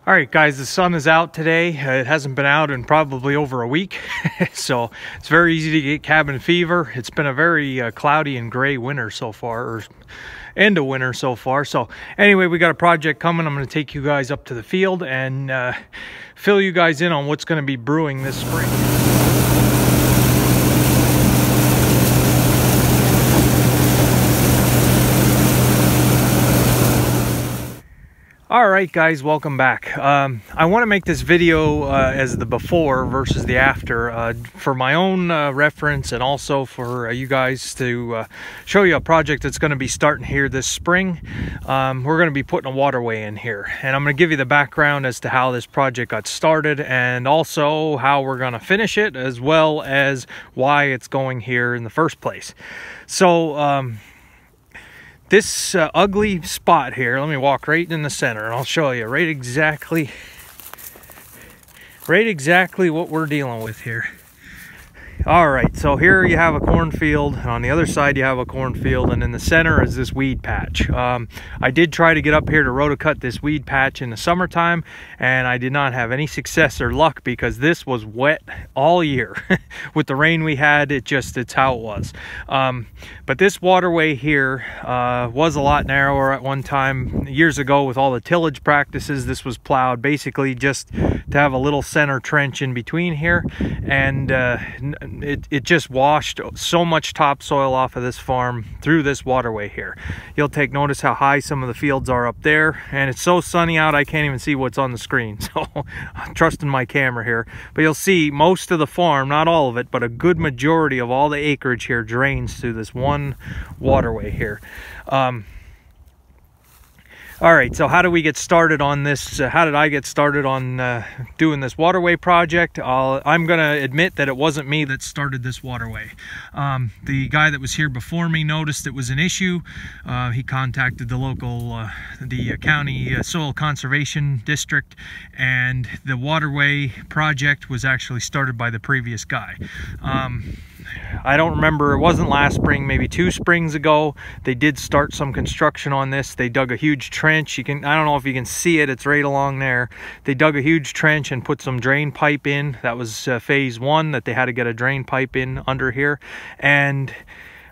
All right, guys, the sun is out today. It hasn't been out in probably over a week, so it's very easy to get cabin fever. It's been a very cloudy and gray winter so far, or end of winter so far. So anyway, we got a project coming. I'm going to take you guys up to the field and fill you guys in on what's going to be brewing this spring. All right, guys, welcome back. I want to make this video as the before versus the after for my own reference, and also for you guys to show you a project that's going to be starting here this spring. We're going to be putting a waterway in here, and I'm going to give you the background as to how this project got started and also how we're going to finish it, as well as why it's going here in the first place. So this ugly spot here, let me walk right in the center and I'll show you right exactly what we're dealing with here. All right, so here you have a cornfield, and on the other side you have a cornfield, and in the center is this weed patch. I did try to get up here to rotocut this weed patch in the summertime, and I did not have any success or luck because this was wet all year. With the rain we had, it's how it was. But this waterway here was a lot narrower at one time. Years ago, with all the tillage practices, this was plowed basically just to have a little center trench in between here, and it just washed so much topsoil off of this farm through this waterway here. You'll take notice how high some of the fields are up there, and it's so sunny out I can't even see what's on the screen, so I'm trusting my camera here. But you'll see most of the farm, not all of it, but a good majority of all the acreage here drains through this one waterway here. All right, so how do we get started on this? How did I get started on doing this waterway project? I'm going to admit that it wasn't me that started this waterway. The guy that was here before me noticed it was an issue. He contacted the local, the county soil conservation district, and the waterway project was actually started by the previous guy. I don't remember, it wasn't last spring, maybe 2 springs ago. They did start some construction on this. They dug a huge trench. I don't know if you can see it, it's right along there. They dug a huge trench and put some drain pipe in. That was phase 1, that they had to get a drain pipe in under here. And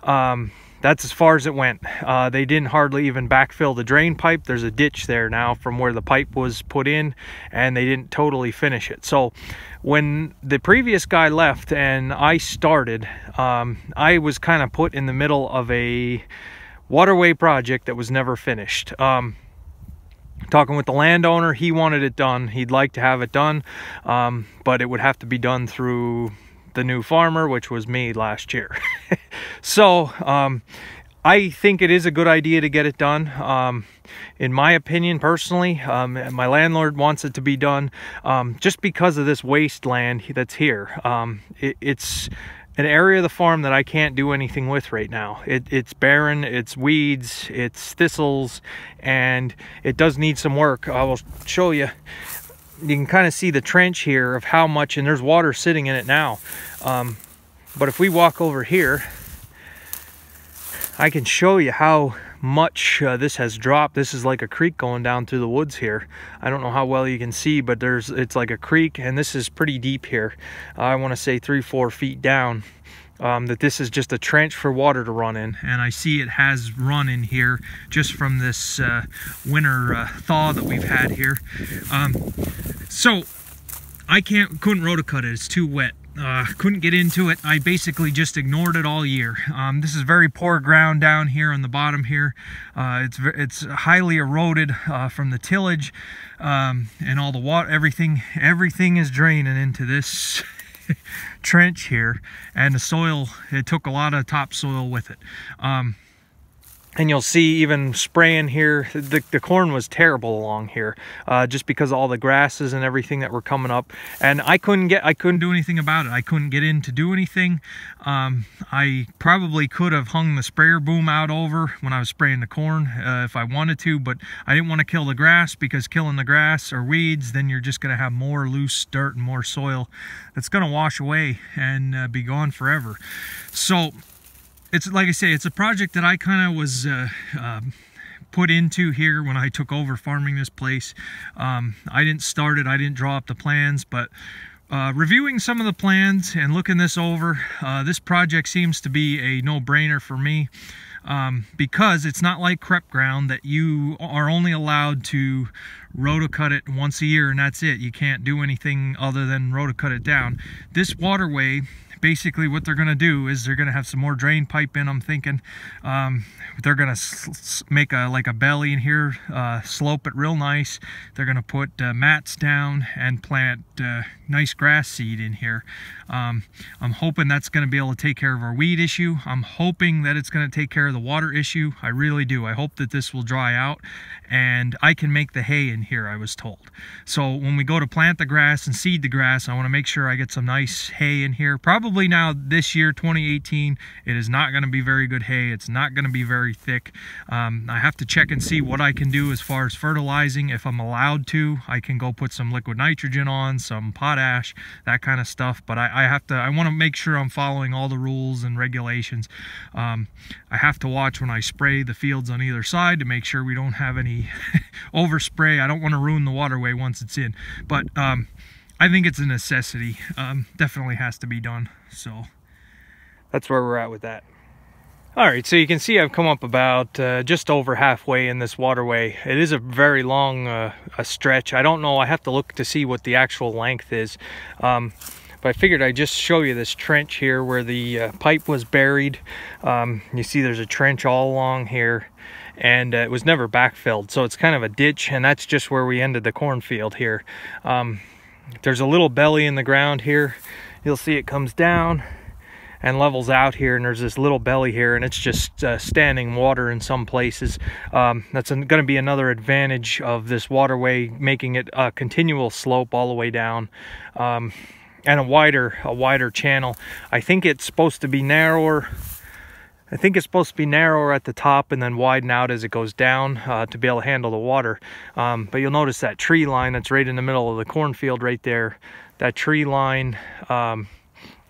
that's as far as it went. They didn't hardly even backfill the drain pipe. There's a ditch there now from where the pipe was put in, and they didn't totally finish it. So when the previous guy left and I started, I was kind of put in the middle of a waterway project that was never finished. Talking with the landowner, he wanted it done. He'd like to have it done, but it would have to be done through the new farmer, which was me last year. So I think it is a good idea to get it done. In my opinion, personally, my landlord wants it to be done just because of this wasteland that's here. It's an area of the farm that I can't do anything with right now. It's barren, it's weeds, it's thistles, and it does need some work. I will show you. You can kind of see the trench here of how much, and there's water sitting in it now. But if we walk over here, I can show you how much this has dropped. This is like a creek going down through the woods here. I don't know how well you can see, but it's like a creek, and this is pretty deep here. I want to say 3-4 feet down. That this is just a trench for water to run in, and I see it has run in here just from this winter thaw that we've had here. So I couldn't rotocut it, it's too wet. Couldn't get into it. I basically just ignored it all year. This is very poor ground down here on the bottom here. It's highly eroded from the tillage, and all the water, everything is draining into this trench here, and the soil, it took a lot of topsoil with it. And you'll see even spraying here, the corn was terrible along here, just because of all the grasses and everything that were coming up. And I couldn't do anything about it. I couldn't get in to do anything. I probably could have hung the sprayer boom out over when I was spraying the corn if I wanted to, but I didn't want to kill the grass, because killing the grass or weeds, then you're just going to have more loose dirt and more soil that's going to wash away and be gone forever. So it's like I say, it's a project that I kind of was put into here when I took over farming this place. I didn't start it, I didn't draw up the plans, but reviewing some of the plans and looking this over, this project seems to be a no-brainer for me, because it's not like crepe ground that you are only allowed to rotocut it once a year and that's it. You can't do anything other than rotocut it down. This waterway, basically what they're going to do is they're going to have some more drain pipe in, I'm thinking. They're going to make like a belly in here, slope it real nice. They're going to put mats down and plant nice grass seed in here. I'm hoping that's going to be able to take care of our weed issue. I'm hoping that it's going to take care of the water issue. I really do. I hope that this will dry out and I can make the hay in here, I was told. So when we go to plant the grass and seed the grass, I want to make sure I get some nice hay in here. Probably now this year, 2018, it is not going to be very good hay. It's not going to be very thick. I have to check and see what I can do as far as fertilizing. If I'm allowed to, I can go put some liquid nitrogen on, some potash, that kind of stuff. But I want to make sure I'm following all the rules and regulations. I have to watch when I spray the fields on either side to make sure we don't have any overspray. I don't want to ruin the waterway once it's in. But I think it's a necessity. Definitely has to be done. So that's where we're at with that. All right, so you can see I've come up about just over halfway in this waterway. It is a very long a stretch. I don't know, I have to look to see what the actual length is. But I figured I'd just show you this trench here where the pipe was buried. You see there's a trench all along here, and it was never backfilled. So it's kind of a ditch, and that's just where we ended the cornfield here. There's a little belly in the ground here. You'll see it comes down and levels out here, and there's this little belly here, and it's just standing water in some places. That's going to be another advantage of this waterway, making it a continual slope all the way down, and a wider channel. I think it's supposed to be narrower. I think it's supposed to be narrower at the top and then widen out as it goes down to be able to handle the water. But you'll notice that tree line that's right in the middle of the cornfield right there. That tree line,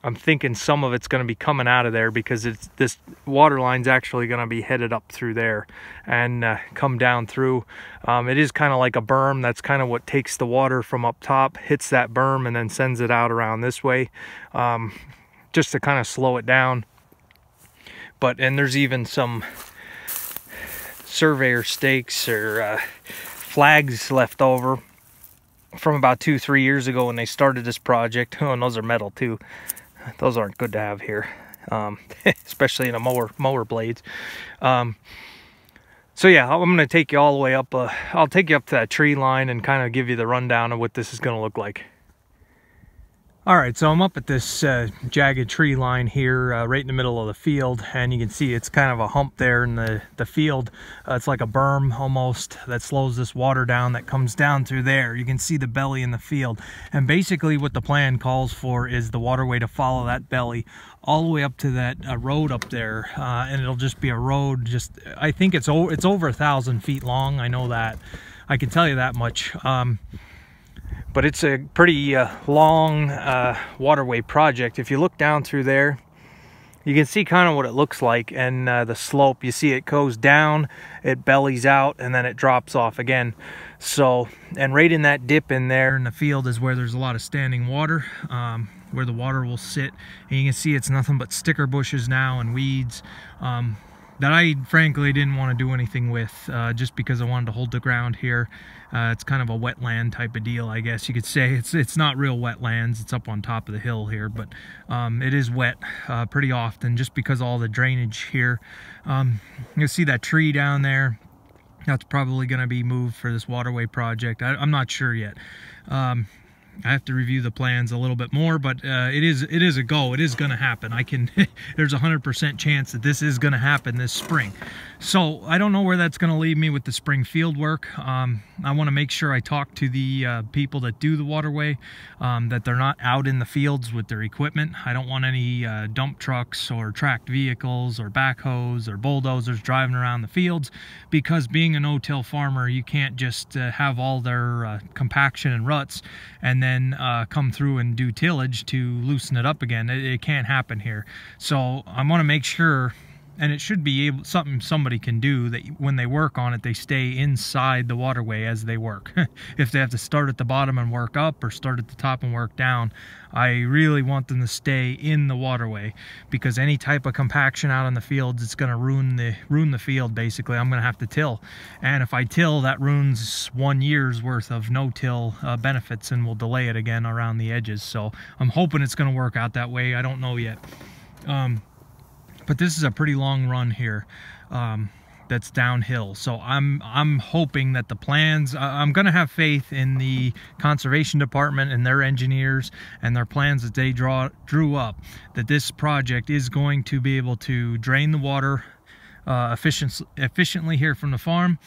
I'm thinking some of it's going to be coming out of there because this water line's actually going to be headed up through there and come down through. It is kind of like a berm. That's kind of what takes the water from up top, hits that berm, and then sends it out around this way, just to kind of slow it down. And there's even some surveyor stakes or flags left over from about 2-3 years ago when they started this project. Oh, and those are metal too. Those aren't good to have here, especially in a mower blades. So yeah, I'm going to take you all the way up. I'll take you up to that tree line and kind of give you the rundown of what this is going to look like. All right, so I'm up at this jagged tree line here right in the middle of the field, and you can see it's kind of a hump there in the field. It's like a berm almost that slows this water down that comes down through there. You can see the belly in the field, and basically what the plan calls for is the waterway to follow that belly all the way up to that road up there, and it'll just be a road. I think it's over 1,000 feet long. I know that. I can tell you that much. But it's a pretty long waterway project. If you look down through there, you can see kind of what it looks like, and the slope. You see it goes down, it bellies out, and then it drops off again. So, and right in that dip in there in the field is where there's a lot of standing water, where the water will sit. And you can see it's nothing but sticker bushes now and weeds that I frankly didn't want to do anything with, just because I wanted to hold the ground here. It's kind of a wetland type of deal, I guess you could say. It's not real wetlands, it's up on top of the hill here, but it is wet pretty often just because of all the drainage here. You'll see that tree down there. That's probably going to be moved for this waterway project. I'm not sure yet. I have to review the plans a little bit more, but it is a go. It is going to happen. There's a 100% chance that this is going to happen this spring. So I don't know where that's going to leave me with the spring field work. I want to make sure I talk to the people that do the waterway, that they're not out in the fields with their equipment. I don't want any dump trucks or tracked vehicles or backhoes or bulldozers driving around the fields, because being a no-till farmer, you can't just have all their compaction and ruts and then come through and do tillage to loosen it up again. It can't happen here. So I want to make sure and it should be something somebody can do, that when they work on it, they stay inside the waterway as they work. If they have to start at the bottom and work up, or start at the top and work down, I really want them to stay in the waterway, because any type of compaction out in the fields, it's going to ruin the field. Basically, I'm going to have to till, and if I till, that ruins 1 year's worth of no-till benefits, and will delay it again around the edges. So I'm hoping it's going to work out that way. I don't know yet. But this is a pretty long run here that's downhill, so I'm hoping that the plans, I'm gonna have faith in the conservation department and their engineers and their plans that they drew up, that this project is going to be able to drain the water efficiently here from the farm.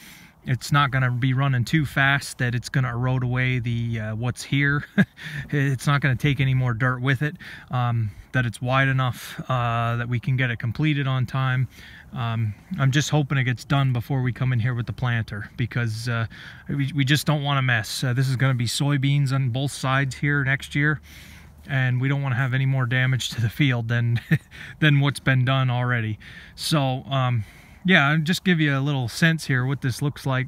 It's not going to be running too fast that it's going to erode away the what's here. It's not going to take any more dirt with it. That it's wide enough that we can get it completed on time. I'm just hoping it gets done before we come in here with the planter, because we just don't want to mess. This is going to be soybeans on both sides here next year, and we don't want to have any more damage to the field than what's been done already. So yeah, I'll just give you a little sense here what this looks like.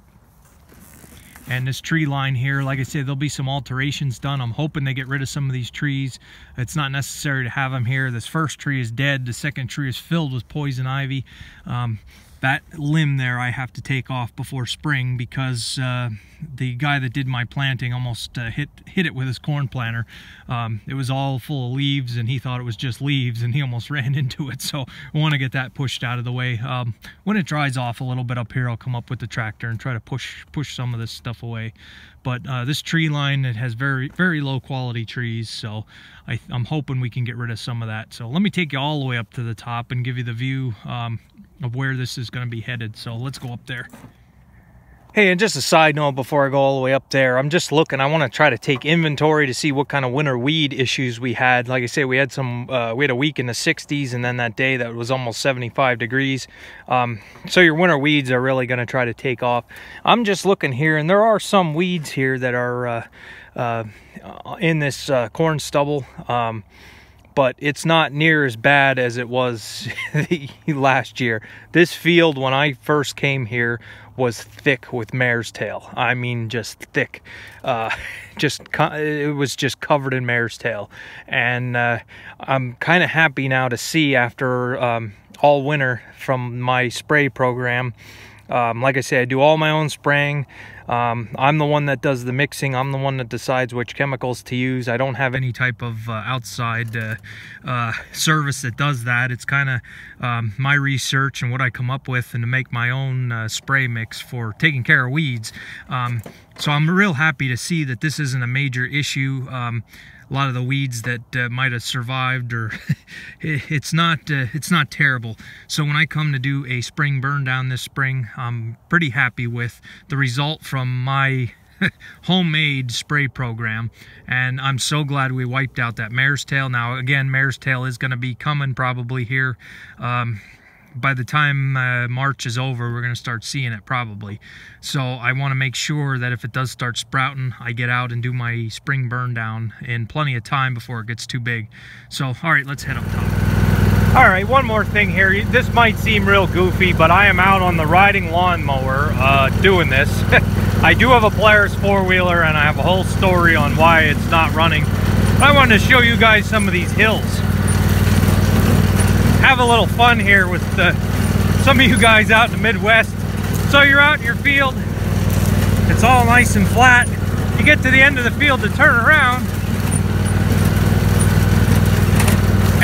And this tree line here, like I said, there'll be some alterations done. I'm hoping they get rid of some of these trees. It's not necessary to have them here. This first tree is dead. The second tree is filled with poison ivy. That limb there I have to take off before spring, because the guy that did my planting almost hit it with his corn planter. It was all full of leaves, and he thought it was just leaves, and he almost ran into it. So I want to get that pushed out of the way. When it dries off a little bit up here, I'll come up with the tractor and try to push some of this stuff away. But this tree line, it has very, very low quality trees, so I'm hoping we can get rid of some of that. So let me take you all the way up to the top and give you the view of where this is going to be headed. So let's go up there. Hey, and just a side note before I go all the way up there, I'm just looking, I want to try to take inventory to see what kind of winter weed issues we had. Like I say, we had some, we had a week in the 60s, and then that day that was almost 75 degrees. So your winter weeds are really going to try to take off. I'm just looking here, and there are some weeds here that are in this corn stubble. But it's not near as bad as it was last year. This field, when I first came here, was thick with mare's tail. I mean, just thick. It was just covered in mare's tail. And I'm kind of happy now to see, after all winter from my spray program, like I say, I do all my own spraying. I'm the one that does the mixing. I'm the one that decides which chemicals to use. I don't have any type of outside service that does that. It's kind of my research and what I come up with, and to make my own spray mix for taking care of weeds. So I'm real happy to see that this isn't a major issue. A lot of the weeds that might have survived, or it's not terrible. So when I come to do a spring burn down this spring, I'm pretty happy with the result from my homemade spray program, and I'm so glad we wiped out that mare's tail. Now again, mare's tail is going to be coming probably here. By the time March is over, we're going to start seeing it probably. So I want to make sure that if it does start sprouting, I get out and do my spring burn down in plenty of time before it gets too big. So, all right, let's head up top. All right, one more thing here. This might seem real goofy, but I am out on the riding lawnmower doing this. I do have a Polaris four-wheeler, and I have a whole story on why it's not running. But I wanted to show you guys some of these hills. Have a little fun here with some of you guys out in the Midwest. So you're out in your field, it's all nice and flat. You get to the end of the field to turn around,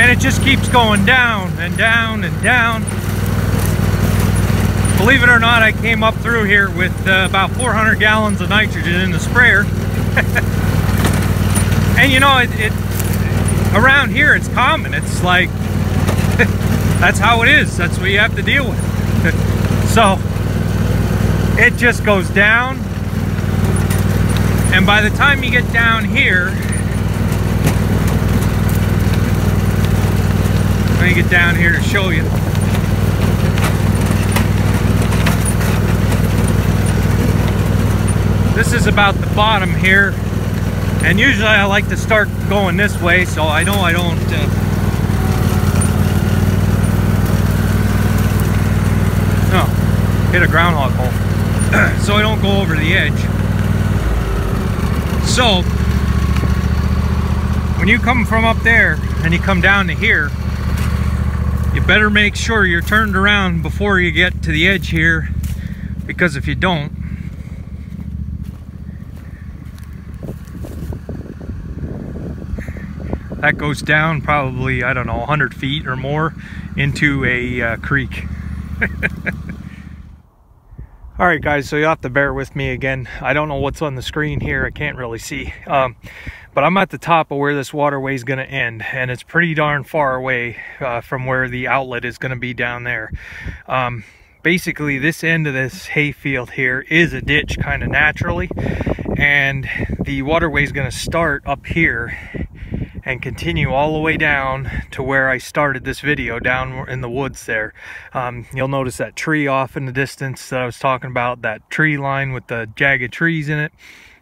and it just keeps going down and down and down. Believe it or not, I came up through here with about 400 gallons of nitrogen in the sprayer. And you know, around here it's common. It's like, that's how it is. That's what you have to deal with. So it just goes down, and by the time you get down here, let me get down here to show you. This is about the bottom here, and usually I like to start going this way, so I know I don't hit a groundhog hole. So I don't go over the edge. So when you come from up there and you come down to here, you better make sure you're turned around before you get to the edge here, because if you don't, that goes down probably, I don't know, 100 feet or more into a creek. All right, guys, so you have to bear with me again. I don't know what's on the screen here. I can't really see. But I'm at the top of where this waterway is going to end, and it's pretty darn far away from where the outlet is going to be down there. Basically, this end of this hayfield here is a ditch kind of naturally, and the waterway is going to start up here and continue all the way down to where I started this video, down in the woods there. You'll notice that tree off in the distance that I was talking about, that tree line with the jagged trees in it.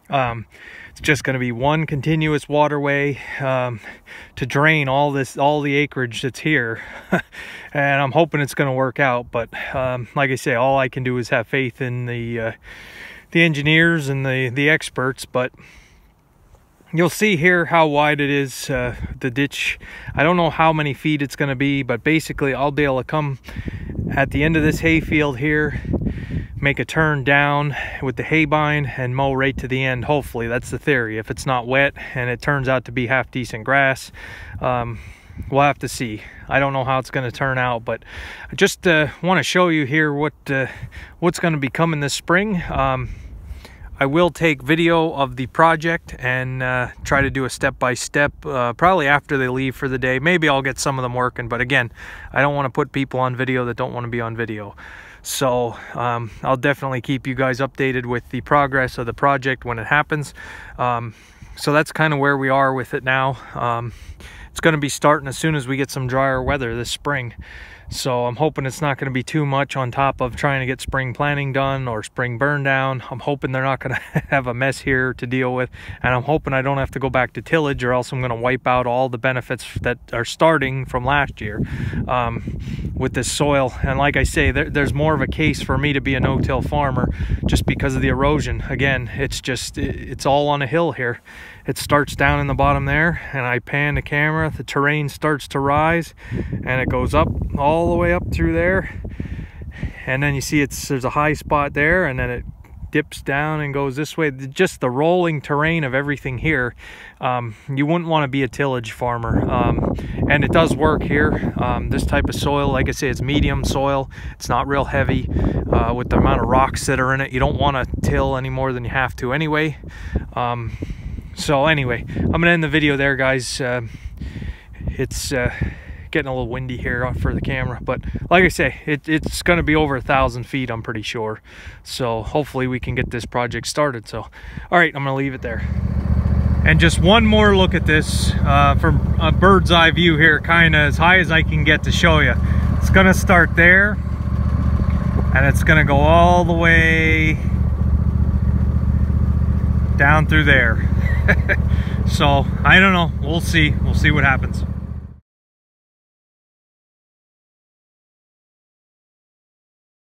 It's just going to be one continuous waterway to drain all the acreage that's here. And I'm hoping it's going to work out, but like I say, all I can do is have faith in the engineers and the experts. But you'll see here how wide it is, the ditch. I don't know how many feet it's going to be, but basically I'll be able to come at the end of this hayfield here, make a turn down with the hay bind and mow right to the end. Hopefully, that's the theory. If it's not wet and it turns out to be half decent grass, we'll have to see. I don't know how it's going to turn out, but I just want to show you here what's going to be coming this spring. I will take video of the project and try to do a step-by-step, probably after they leave for the day. Maybe I'll get some of them working, but again, I don't want to put people on video that don't want to be on video. So I'll definitely keep you guys updated with the progress of the project when it happens. So that's kind of where we are with it now. It's going to be starting as soon as we get some drier weather this spring. So I'm hoping it's not going to be too much on top of trying to get spring planting done or spring burn down. I'm hoping they're not going to have a mess here to deal with. And I'm hoping I don't have to go back to tillage, or else I'm going to wipe out all the benefits that are starting from last year with this soil. And like I say, there's more of a case for me to be a no-till farmer just because of the erosion. Again, it's all on a hill here. It starts down in the bottom there, and I pan the camera, the terrain starts to rise, and it goes up all the way up through there, and then you see there's a high spot there, and then it dips down and goes this way. Just the rolling terrain of everything here. You wouldn't want to be a tillage farmer, and it does work here. This type of soil, like I say, it's medium soil. It's not real heavy. With the amount of rocks that are in it, you don't want to till any more than you have to anyway. So anyway, I'm gonna end the video there, guys. It's getting a little windy here for the camera, but like I say, it's gonna be over 1,000 feet, I'm pretty sure. So hopefully we can get this project started. So all right, I'm gonna leave it there. And just one more look at this from a bird's eye view here, kind of as high as I can get to show you. It's gonna start there, and it's gonna go all the way down through there. So I don't know, we'll see what happens.